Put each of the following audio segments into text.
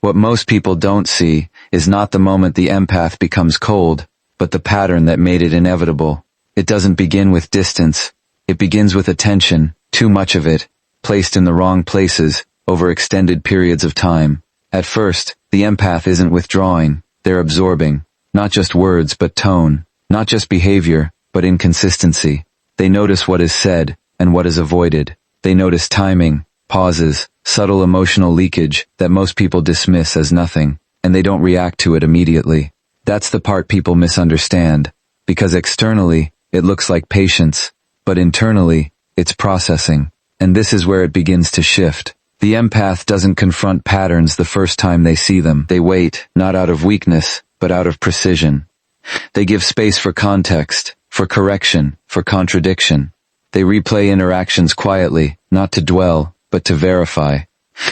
What most people don't see is not the moment the empath becomes cold, but the pattern that made it inevitable. It doesn't begin with distance. It begins with attention, too much of it, placed in the wrong places, over extended periods of time. At first, the empath isn't withdrawing, they're absorbing. Not just words but tone, not just behavior, but inconsistency. They notice what is said, and what is avoided. They notice timing, pauses, subtle emotional leakage that most people dismiss as nothing, and they don't react to it immediately. That's the part people misunderstand, because externally, it looks like patience, but internally, it's processing. And this is where it begins to shift. The empath doesn't confront patterns the first time they see them. They wait, not out of weakness, but out of precision. They give space for context, for correction, for contradiction. They replay interactions quietly, not to dwell, but to verify.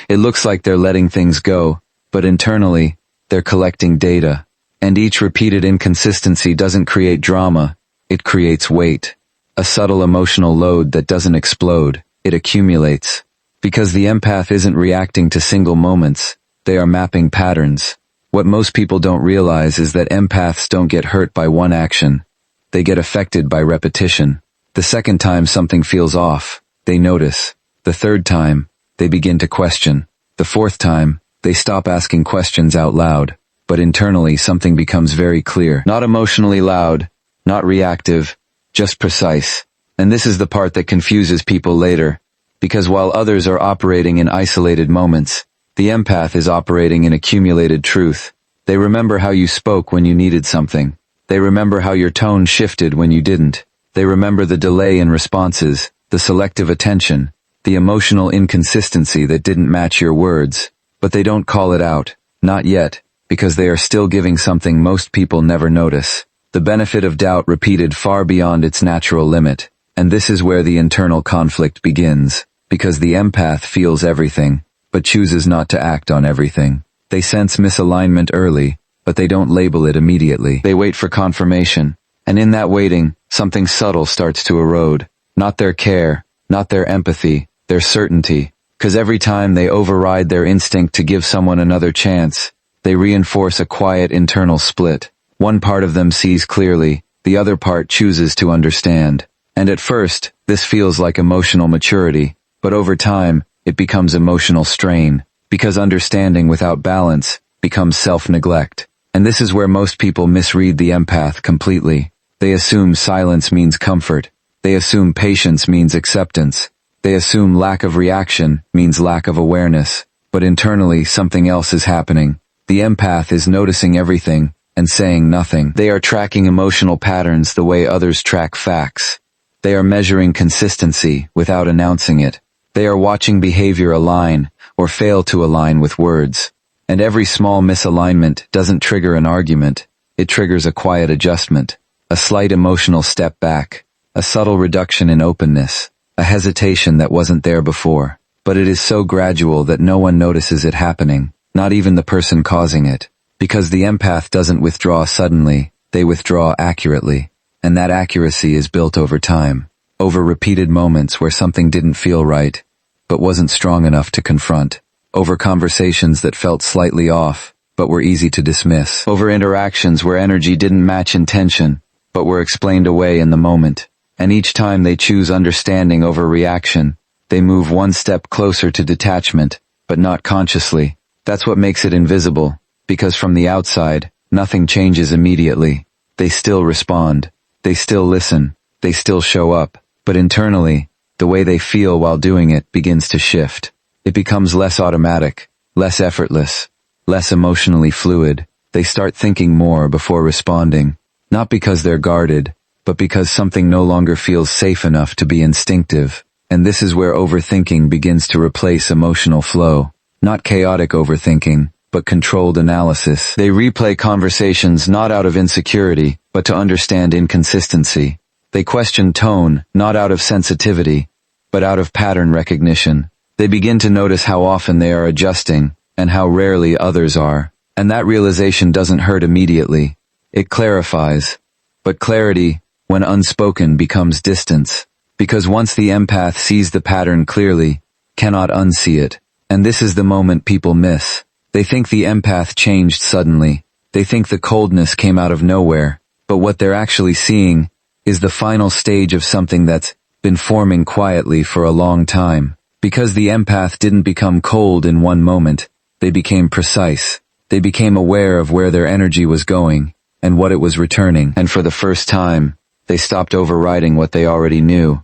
It looks like they're letting things go, but internally, they're collecting data. And each repeated inconsistency doesn't create drama, it creates weight. A subtle emotional load that doesn't explode, it accumulates. Because the empath isn't reacting to single moments, they are mapping patterns. What most people don't realize is that empaths don't get hurt by one action. They get affected by repetition. The second time something feels off, they notice. The third time, they begin to question. The fourth time, they stop asking questions out loud. But internally something becomes very clear. Not emotionally loud, not reactive, just precise. And this is the part that confuses people later. Because while others are operating in isolated moments, the empath is operating in accumulated truth. They remember how you spoke when you needed something. They remember how your tone shifted when you didn't. They remember the delay in responses, the selective attention, the emotional inconsistency that didn't match your words. But they don't call it out. Not yet, because they are still giving something most people never notice. The benefit of doubt repeated far beyond its natural limit. And this is where the internal conflict begins, because the empath feels everything, but chooses not to act on everything. They sense misalignment early, but they don't label it immediately. They wait for confirmation, and in that waiting, something subtle starts to erode. Not their care, not their empathy, their certainty. 'Cause every time they override their instinct to give someone another chance, they reinforce a quiet internal split. One part of them sees clearly, the other part chooses to understand. And at first, this feels like emotional maturity, but over time, it becomes emotional strain, because understanding without balance becomes self-neglect. And this is where most people misread the empath completely. They assume silence means comfort. They assume patience means acceptance. They assume lack of reaction means lack of awareness. But internally, something else is happening. The empath is noticing everything and saying nothing. They are tracking emotional patterns the way others track facts. They are measuring consistency without announcing it. They are watching behavior align or fail to align with words. And every small misalignment doesn't trigger an argument. It triggers a quiet adjustment, a slight emotional step back, a subtle reduction in openness, a hesitation that wasn't there before. But it is so gradual that no one notices it happening, not even the person causing it. Because the empath doesn't withdraw suddenly, they withdraw accurately. And that accuracy is built over time, over repeated moments where something didn't feel right, but wasn't strong enough to confront, over conversations that felt slightly off, but were easy to dismiss, over interactions where energy didn't match intention, but were explained away in the moment. And each time they choose understanding over reaction, they move one step closer to detachment, but not consciously. That's what makes it invisible, because from the outside, nothing changes immediately. They still respond. They still listen, they still show up, but internally, the way they feel while doing it begins to shift. It becomes less automatic, less effortless, less emotionally fluid. They start thinking more before responding, not because they're guarded, but because something no longer feels safe enough to be instinctive. And this is where overthinking begins to replace emotional flow. Not chaotic overthinking, but controlled analysis. They replay conversations not out of insecurity, but to understand inconsistency. They question tone, not out of sensitivity, but out of pattern recognition. They begin to notice how often they are adjusting, and how rarely others are. And that realization doesn't hurt immediately. It clarifies. But clarity, when unspoken, becomes distance. Because once the empath sees the pattern clearly, cannot unsee it. And this is the moment people miss. They think the empath changed suddenly. They think the coldness came out of nowhere. But what they're actually seeing is the final stage of something that's been forming quietly for a long time. Because the empath didn't become cold in one moment, they became precise. They became aware of where their energy was going and what it was returning. And for the first time, they stopped overriding what they already knew.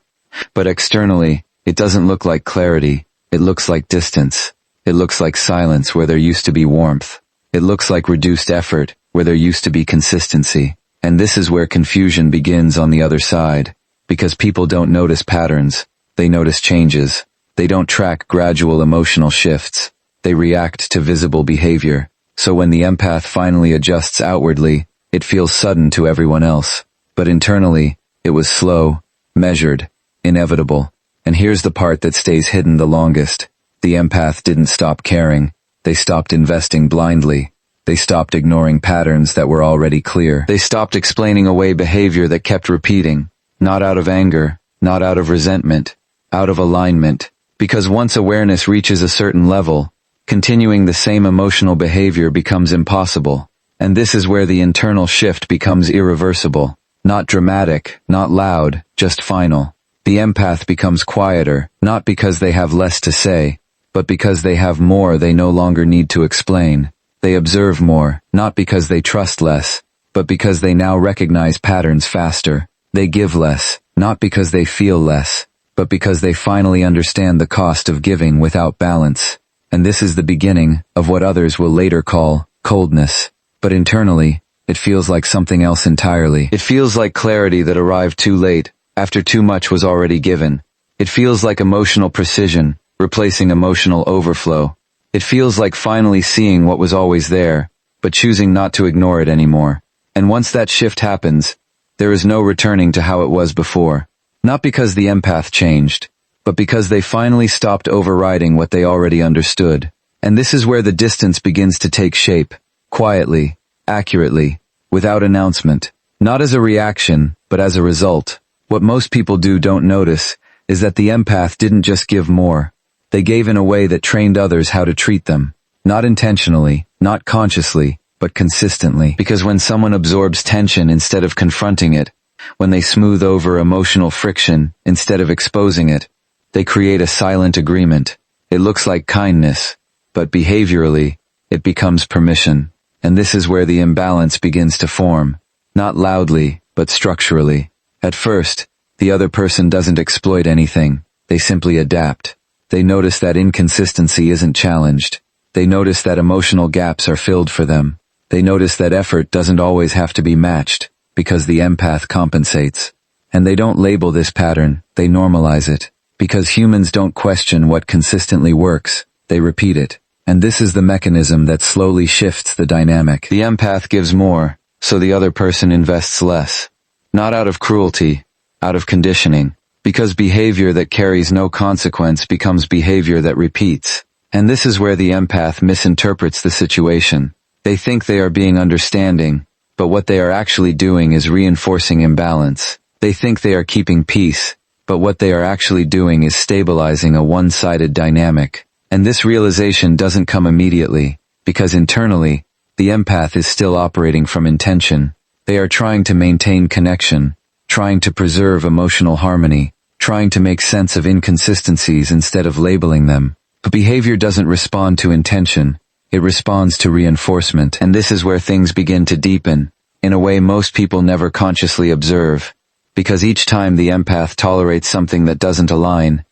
But externally, it doesn't look like clarity. It looks like distance. It looks like silence where there used to be warmth. It looks like reduced effort where there used to be consistency. And this is where confusion begins on the other side. Because people don't notice patterns. They notice changes. They don't track gradual emotional shifts. They react to visible behavior. So when the empath finally adjusts outwardly, it feels sudden to everyone else. But internally, it was slow, measured, inevitable. And here's the part that stays hidden the longest. The empath didn't stop caring. They stopped investing blindly. They stopped ignoring patterns that were already clear. They stopped explaining away behavior that kept repeating. Not out of anger, not out of resentment, out of alignment. Because once awareness reaches a certain level, continuing the same emotional behavior becomes impossible. And this is where the internal shift becomes irreversible. Not dramatic, not loud, just final. The empath becomes quieter, not because they have less to say, but because they have more they no longer need to explain. They observe more, not because they trust less, but because they now recognize patterns faster. They give less, not because they feel less, but because they finally understand the cost of giving without balance. And this is the beginning of what others will later call coldness. But internally, it feels like something else entirely. It feels like clarity that arrived too late, after too much was already given. It feels like emotional precision, replacing emotional overflow. It feels like finally seeing what was always there, but choosing not to ignore it anymore. And once that shift happens, there is no returning to how it was before. Not because the empath changed, but because they finally stopped overriding what they already understood. And this is where the distance begins to take shape, quietly, accurately, without announcement. Not as a reaction, but as a result. What most people don't notice is that the empath didn't just give more. They gave in a way that trained others how to treat them. Not intentionally, not consciously, but consistently. Because when someone absorbs tension instead of confronting it, when they smooth over emotional friction instead of exposing it, they create a silent agreement. It looks like kindness, but behaviorally, it becomes permission. And this is where the imbalance begins to form. Not loudly, but structurally. At first, the other person doesn't exploit anything. They simply adapt. They notice that inconsistency isn't challenged. They notice that emotional gaps are filled for them. They notice that effort doesn't always have to be matched, because the empath compensates. And they don't label this pattern, they normalize it. Because humans don't question what consistently works, they repeat it. And this is the mechanism that slowly shifts the dynamic. The empath gives more, so the other person invests less. Not out of cruelty, out of conditioning. Because behavior that carries no consequence becomes behavior that repeats. And this is where the empath misinterprets the situation. They think they are being understanding, but what they are actually doing is reinforcing imbalance. They think they are keeping peace, but what they are actually doing is stabilizing a one-sided dynamic. And this realization doesn't come immediately, because internally, the empath is still operating from intention. They are trying to maintain connection, trying to preserve emotional harmony, trying to make sense of inconsistencies instead of labeling them. But behavior doesn't respond to intention, it responds to reinforcement. And this is where things begin to deepen, in a way most people never consciously observe. Because each time the empath tolerates something that doesn't align,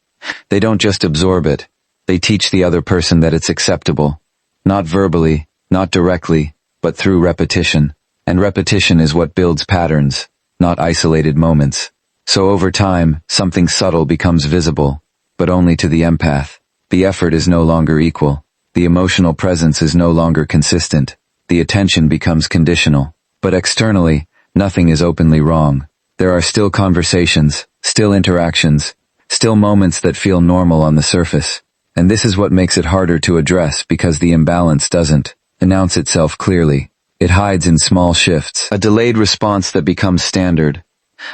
they don't just absorb it, they teach the other person that it's acceptable. Not verbally, not directly, but through repetition. And repetition is what builds patterns, not isolated moments. So over time, something subtle becomes visible, but only to the empath. The effort is no longer equal. The emotional presence is no longer consistent. The attention becomes conditional. But externally, nothing is openly wrong. There are still conversations, still interactions, still moments that feel normal on the surface. And this is what makes it harder to address because the imbalance doesn't announce itself clearly. It hides in small shifts, a delayed response that becomes standard,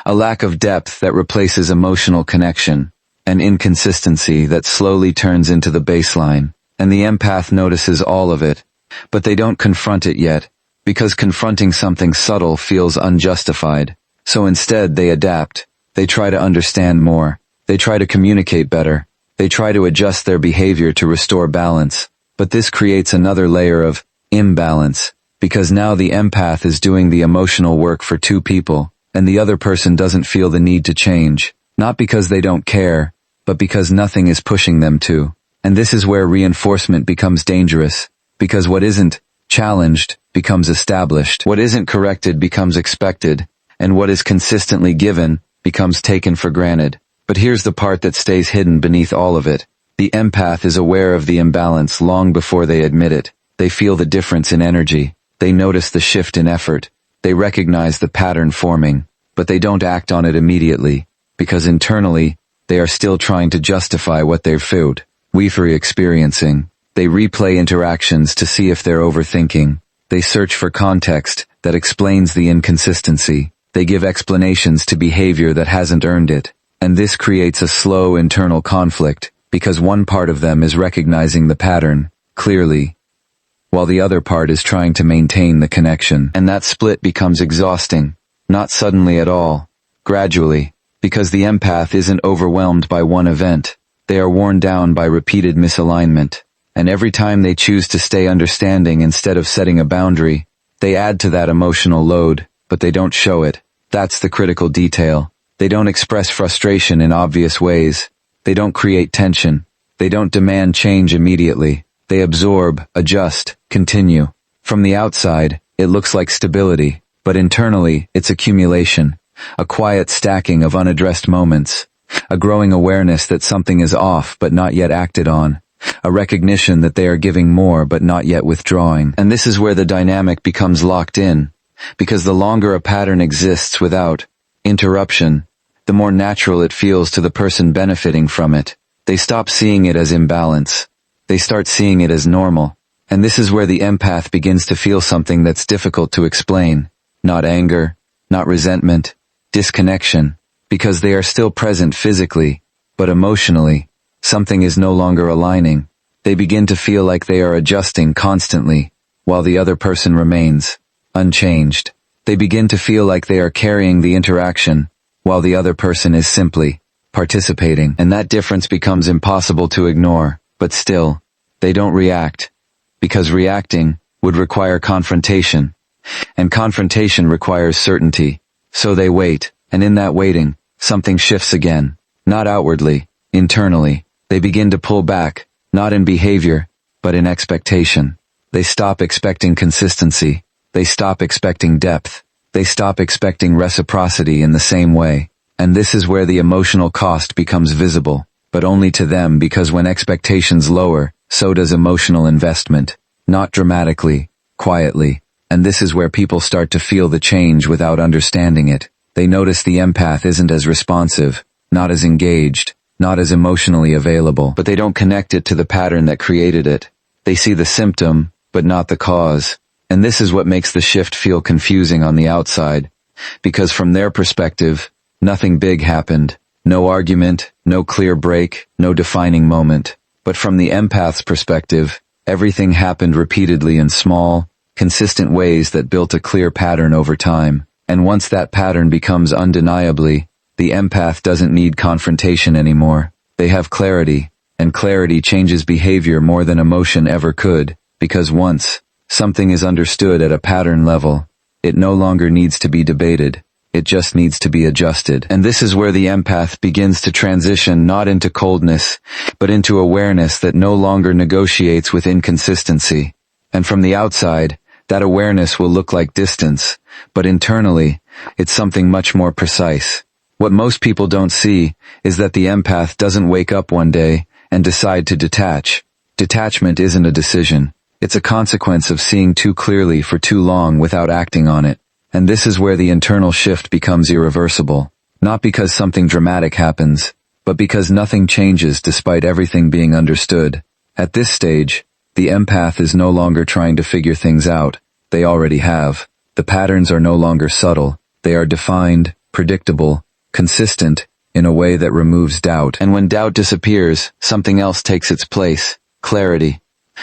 a lack of depth that replaces emotional connection, an inconsistency that slowly turns into the baseline. And the empath notices all of it, But they don't confront it yet, because confronting something subtle feels unjustified. So instead they adapt. They try to understand more. They try to communicate better. They try to adjust their behavior to restore balance. But this creates another layer of imbalance, because now the empath is doing the emotional work for two people, and the other person doesn't feel the need to change, not because they don't care, but because nothing is pushing them to. And this is where reinforcement becomes dangerous, because what isn't challenged becomes established. What isn't corrected becomes expected, and what is consistently given becomes taken for granted. But here's the part that stays hidden beneath all of it. The empath is aware of the imbalance long before they admit it. They feel the difference in energy. They notice the shift in effort. They recognize the pattern forming, but they don't act on it immediately, because internally, they are still trying to justify what they've felt. Experiencing. They replay interactions to see if they're overthinking. They search for context that explains the inconsistency. They give explanations to behavior that hasn't earned it. And this creates a slow internal conflict, because one part of them is recognizing the pattern clearly, while the other part is trying to maintain the connection. And that split becomes exhausting. Not suddenly at all. Gradually. Because the empath isn't overwhelmed by one event. They are worn down by repeated misalignment. And every time they choose to stay understanding instead of setting a boundary, they add to that emotional load, but they don't show it. That's the critical detail. They don't express frustration in obvious ways. They don't create tension. They don't demand change immediately. They absorb, adjust, continue. From the outside, it looks like stability, but internally, it's accumulation. A quiet stacking of unaddressed moments. A growing awareness that something is off but not yet acted on. A recognition that they are giving more but not yet withdrawing. And this is where the dynamic becomes locked in. Because the longer a pattern exists without interruption, the more natural it feels to the person benefiting from it. They stop seeing it as imbalance. They start seeing it as normal. And this is where the empath begins to feel something that's difficult to explain. Not anger, not resentment, disconnection. Because they are still present physically, but emotionally, something is no longer aligning. They begin to feel like they are adjusting constantly, while the other person remains unchanged. They begin to feel like they are carrying the interaction, while the other person is simply participating. And that difference becomes impossible to ignore, but still, they don't react. Because reacting would require confrontation, and confrontation requires certainty. So they wait. And in that waiting, something shifts again. Not outwardly, internally. They begin to pull back, not in behavior, but in expectation. They stop expecting consistency. They stop expecting depth. They stop expecting reciprocity in the same way. And this is where the emotional cost becomes visible, but only to them, because when expectations lower, so does emotional investment. Not dramatically, quietly. And this is where people start to feel the change without understanding it. They notice the empath isn't as responsive, not as engaged, not as emotionally available, but they don't connect it to the pattern that created it. They see the symptom, but not the cause. And this is what makes the shift feel confusing on the outside, because from their perspective, nothing big happened. No argument, no clear break, no defining moment. But from the empath's perspective, everything happened repeatedly in small, consistent ways that built a clear pattern over time. And once that pattern becomes undeniably, the empath doesn't need confrontation anymore. They have clarity, and clarity changes behavior more than emotion ever could, because once something is understood at a pattern level, it no longer needs to be debated. It just needs to be adjusted. And this is where the empath begins to transition not into coldness, but into awareness that no longer negotiates with inconsistency. And from the outside, that awareness will look like distance, but internally, it's something much more precise. What most people don't see is that the empath doesn't wake up one day and decide to detach. Detachment isn't a decision. It's a consequence of seeing too clearly for too long without acting on it. And this is where the internal shift becomes irreversible. Not because something dramatic happens, but because nothing changes despite everything being understood. At this stage, the empath is no longer trying to figure things out. They already have. The patterns are no longer subtle. They are defined, predictable, consistent, in a way that removes doubt. And when doubt disappears, something else takes its place. Clarity.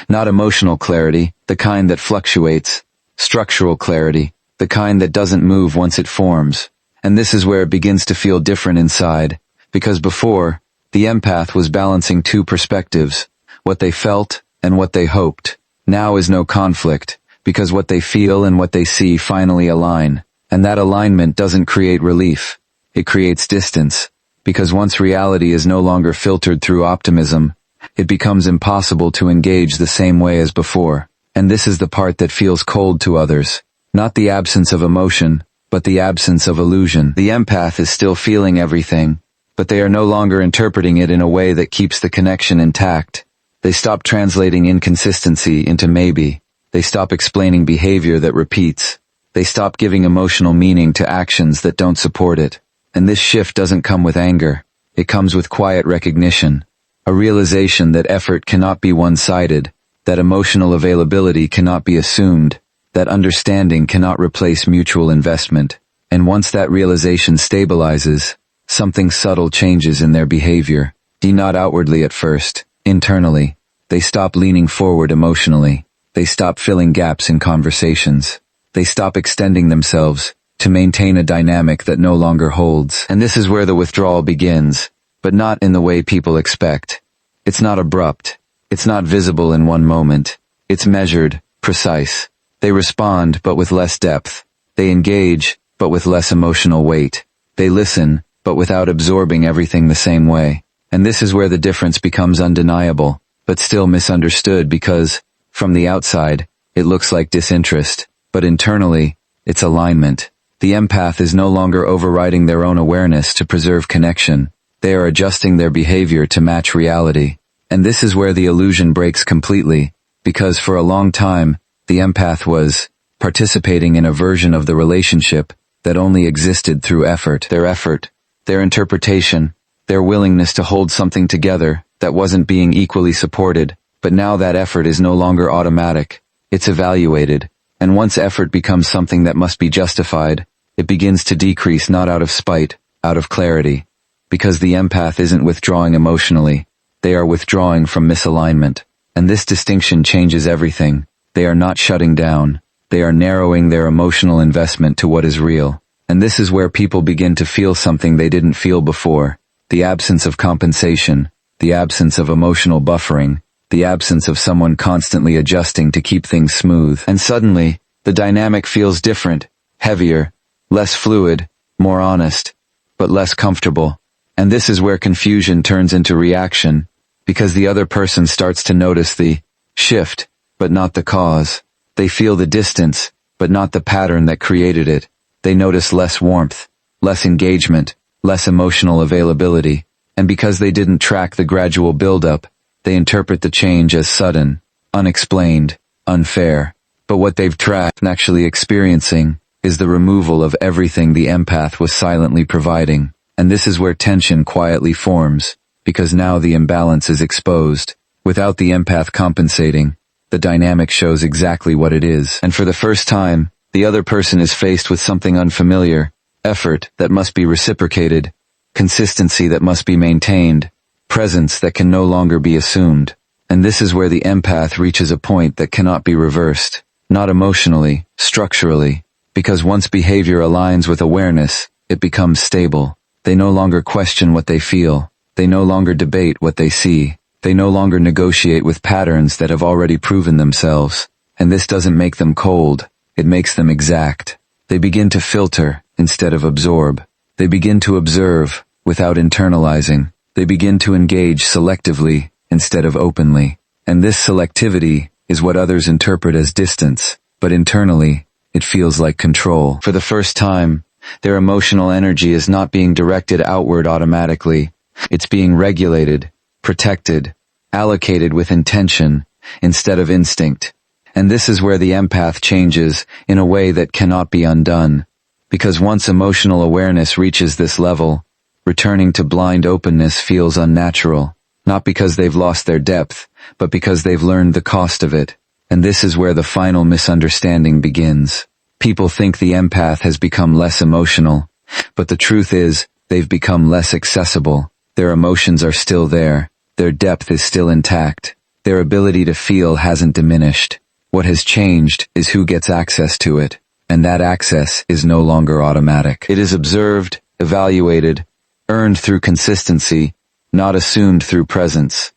Not emotional clarity, the kind that fluctuates. Structural clarity, the kind that doesn't move once it forms. And this is where it begins to feel different inside, because before, the empath was balancing two perspectives, what they felt and what they hoped. Now is no conflict, because what they feel and what they see finally align. And that alignment doesn't create relief. It creates distance, because once reality is no longer filtered through optimism, it becomes impossible to engage the same way as before. And this is the part that feels cold to others. Not the absence of emotion, but the absence of illusion. The empath is still feeling everything, but they are no longer interpreting it in a way that keeps the connection intact. They stop translating inconsistency into maybe. They stop explaining behavior that repeats. They stop giving emotional meaning to actions that don't support it. And this shift doesn't come with anger. It comes with quiet recognition. A realization that effort cannot be one-sided, that emotional availability cannot be assumed, that understanding cannot replace mutual investment. And once that realization stabilizes, something subtle changes in their behavior. Not outwardly at first, internally. They stop leaning forward emotionally. They stop filling gaps in conversations. They stop extending themselves to maintain a dynamic that no longer holds. And this is where the withdrawal begins, but not in the way people expect. It's not abrupt. It's not visible in one moment. It's measured, precise. They respond, but with less depth. They engage, but with less emotional weight. They listen, but without absorbing everything the same way. And this is where the difference becomes undeniable, but still misunderstood because, from the outside, it looks like disinterest, but internally, it's alignment. The empath is no longer overriding their own awareness to preserve connection. They are adjusting their behavior to match reality. And this is where the illusion breaks completely, because for a long time, the empath was participating in a version of the relationship that only existed through effort, their interpretation, their willingness to hold something together that wasn't being equally supported. But now that effort is no longer automatic. It's evaluated. And once effort becomes something that must be justified, it begins to decrease not out of spite, out of clarity. Because the empath isn't withdrawing emotionally. They are withdrawing from misalignment. And this distinction changes everything. They are not shutting down. They are narrowing their emotional investment to what is real. And this is where people begin to feel something they didn't feel before. The absence of compensation. The absence of emotional buffering. The absence of someone constantly adjusting to keep things smooth. And suddenly, the dynamic feels different, heavier, less fluid, more honest, but less comfortable. And this is where confusion turns into reaction, because the other person starts to notice the shift, but not the cause. They feel the distance, but not the pattern that created it. They notice less warmth, less engagement, less emotional availability. And because they didn't track the gradual buildup, they interpret the change as sudden, unexplained, unfair. But what they've tracked and actually experiencing is the removal of everything the empath was silently providing. And this is where tension quietly forms, because now the imbalance is exposed. Without the empath compensating, the dynamic shows exactly what it is. And for the first time, the other person is faced with something unfamiliar, effort that must be reciprocated, consistency that must be maintained, presence that can no longer be assumed. And this is where the empath reaches a point that cannot be reversed, not emotionally, structurally, because once behavior aligns with awareness, it becomes stable. They no longer question what they feel. They no longer debate what they see. They no longer negotiate with patterns that have already proven themselves. And this doesn't make them cold. It makes them exact. They begin to filter instead of absorb. They begin to observe without internalizing. They begin to engage selectively instead of openly. And this selectivity is what others interpret as distance, but internally, it feels like control. For the first time, their emotional energy is not being directed outward automatically. It's being regulated, protected, allocated with intention instead of instinct. And this is where the empath changes in a way that cannot be undone. Because once emotional awareness reaches this level, returning to blind openness feels unnatural, not because they've lost their depth, but because they've learned the cost of it. And this is where the final misunderstanding begins. People think the empath has become less emotional, but the truth is, they've become less accessible. Their emotions are still there. Their depth is still intact. Their ability to feel hasn't diminished. What has changed is who gets access to it, and that access is no longer automatic. It is observed, evaluated, earned through consistency, not assumed through presence.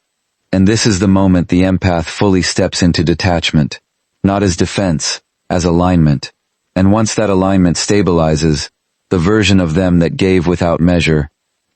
And this is the moment the empath fully steps into detachment, not as defense, as alignment. And once that alignment stabilizes, the version of them that gave without measure,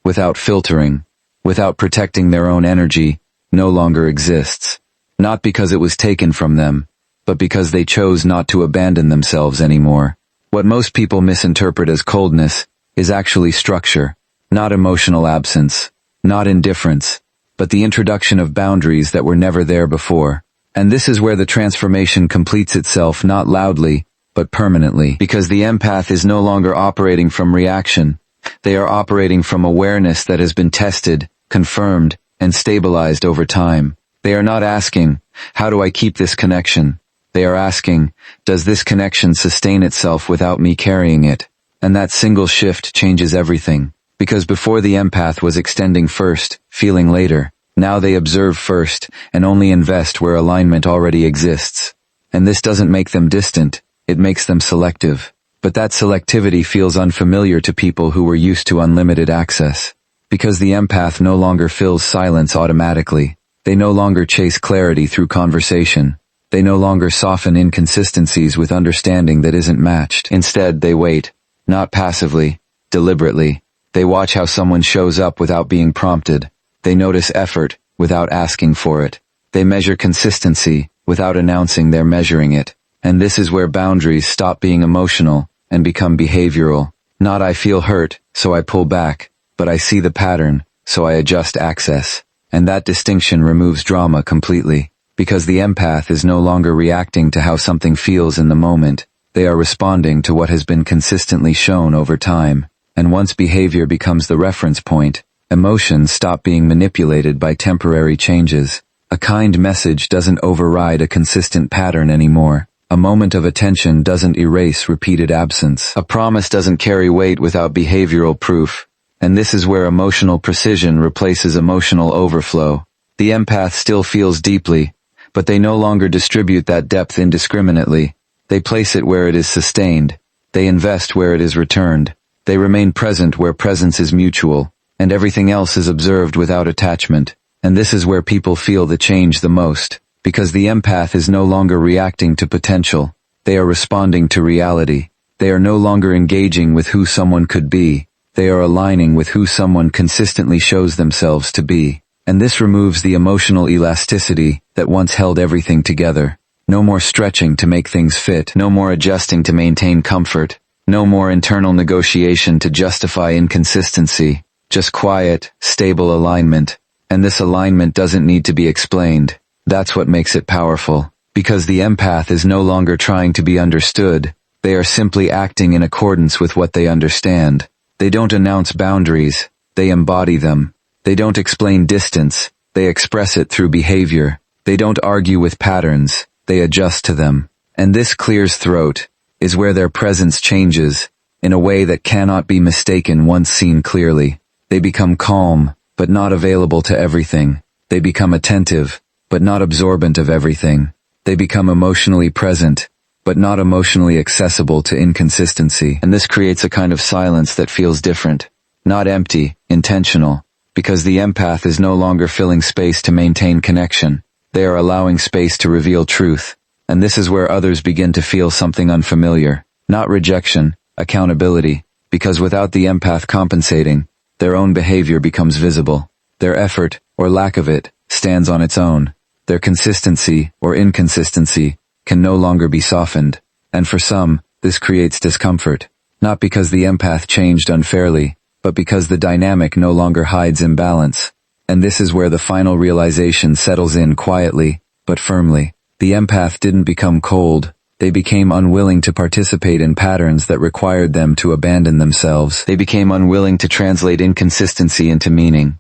without filtering, without protecting their own energy, no longer exists. Not because it was taken from them, but because they chose not to abandon themselves anymore. What most people misinterpret as coldness is actually structure, not emotional absence, not indifference, but the introduction of boundaries that were never there before. And this is where the transformation completes itself, not loudly, but permanently, because the empath is no longer operating from reaction. They are operating from awareness that has been tested, confirmed, and stabilized over time. They are not asking, how do I keep this connection? They are asking, does this connection sustain itself without me carrying it? And that single shift changes everything. Because before the empath was extending first, feeling later. Now they observe first, and only invest where alignment already exists. And this doesn't make them distant, it makes them selective. But that selectivity feels unfamiliar to people who were used to unlimited access. Because the empath no longer fills silence automatically. They no longer chase clarity through conversation. They no longer soften inconsistencies with understanding that isn't matched. Instead, they wait, not passively, deliberately. They watch how someone shows up without being prompted. They notice effort without asking for it. They measure consistency without announcing they're measuring it. And this is where boundaries stop being emotional and become behavioral. Not I feel hurt, so I pull back, but I see the pattern, so I adjust access. And that distinction removes drama completely. Because the empath is no longer reacting to how something feels in the moment. They are responding to what has been consistently shown over time. And once behavior becomes the reference point, emotions stop being manipulated by temporary changes. A kind message doesn't override a consistent pattern anymore. A moment of attention doesn't erase repeated absence. A promise doesn't carry weight without behavioral proof. And this is where emotional precision replaces emotional overflow. The empath still feels deeply, but they no longer distribute that depth indiscriminately. They place it where it is sustained. They invest where it is returned. They remain present where presence is mutual, and everything else is observed without attachment. And this is where people feel the change the most, because the empath is no longer reacting to potential. They are responding to reality. They are no longer engaging with who someone could be. They are aligning with who someone consistently shows themselves to be. And this removes the emotional elasticity that once held everything together. No more stretching to make things fit. No more adjusting to maintain comfort. No more internal negotiation to justify inconsistency. Just quiet, stable alignment. And this alignment doesn't need to be explained. That's what makes it powerful. Because the empath is no longer trying to be understood. They are simply acting in accordance with what they understand. They don't announce boundaries. They embody them. They don't explain distance. They express it through behavior. They don't argue with patterns. They adjust to them. And this clears throat is where their presence changes in a way that cannot be mistaken once seen clearly. They become calm, but not available to everything. They become attentive, but not absorbent of everything. They become emotionally present, but not emotionally accessible to inconsistency. And this creates a kind of silence that feels different, not empty, intentional, because the empath is no longer filling space to maintain connection. They are allowing space to reveal truth. And this is where others begin to feel something unfamiliar, not rejection, accountability, because without the empath compensating, their own behavior becomes visible. Their effort, or lack of it, stands on its own. Their consistency, or inconsistency, can no longer be softened. And for some, this creates discomfort, not because the empath changed unfairly, but because the dynamic no longer hides imbalance. And this is where the final realization settles in quietly, but firmly. The empath didn't become cold. They became unwilling to participate in patterns that required them to abandon themselves. They became unwilling to translate inconsistency into meaning.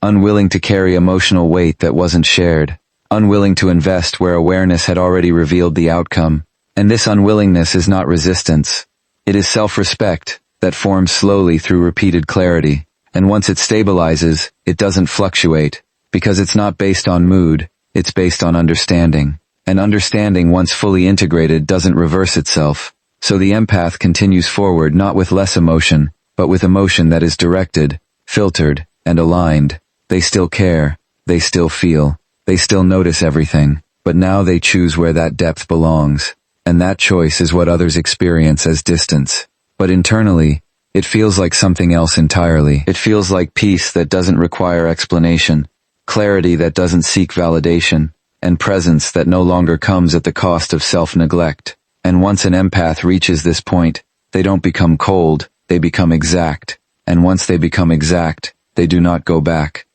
Unwilling to carry emotional weight that wasn't shared. Unwilling to invest where awareness had already revealed the outcome. And this unwillingness is not resistance. It is self-respect that forms slowly through repeated clarity. And once it stabilizes, it doesn't fluctuate, because it's not based on mood. It's based on understanding. And understanding, once fully integrated, doesn't reverse itself. So the empath continues forward not with less emotion, but with emotion that is directed, filtered, and aligned. They still care. They still feel. They still notice everything. But now they choose where that depth belongs. And that choice is what others experience as distance. But internally, it feels like something else entirely. It feels like peace that doesn't require explanation, clarity that doesn't seek validation, and presence that no longer comes at the cost of self-neglect. And once an empath reaches this point, they don't become cold, they become exact. And once they become exact, they do not go back.